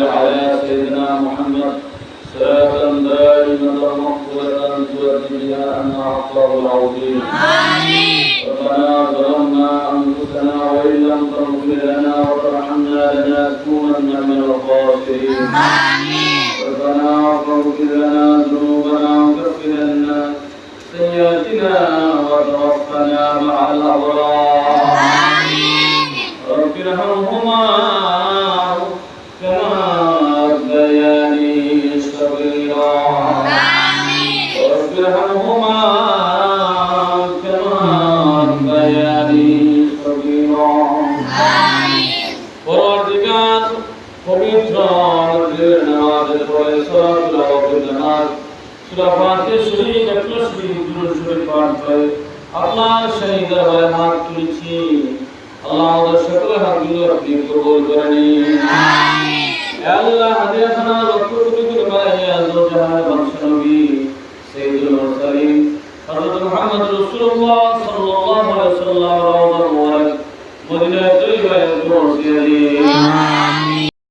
على سيدنا محمد صلاة دائمة مقبولة تؤدي بها أن حقه العظيم. ربنا ظلمنا أنفسنا وإن لم تغفر لنا وترحمنا لنكونن من الخاسرين. ربنا فاغفر لنا ذنوبنا وكفر عنا سيئاتنا وتوفنا مع الأبرار. رب ارحمهما كما ربياني صغيرا. رب ارحمهما كما ربياني صغيرا. পরবর্তীকাল পবিত্র নামাজের পরে সূরা নামাজ সূরা ফাতিহা শরীফ একলা শরীফ দুরূদ শরীফ পাঠ করে আপনার সেই দরবারে হাত তুলেছি। আল্লাহ আমাদের সকল হাতগুলো আপনি কবুল করে নিন। আমিন। আল্লাহ হাদিয়াখানা লক্ষ কোটি করে বাড়াইয়া জাহানের বাদশা নবী সাইয়্যিদুল মুরসালিন হযরত মুহাম্মদ রাসূলুল্লাহ সাল্লাল্লাহু আলাইহি ওয়াসাল্লাম রওজা মুবারক মদিনা তৈয়বায় পৌঁছে দিন।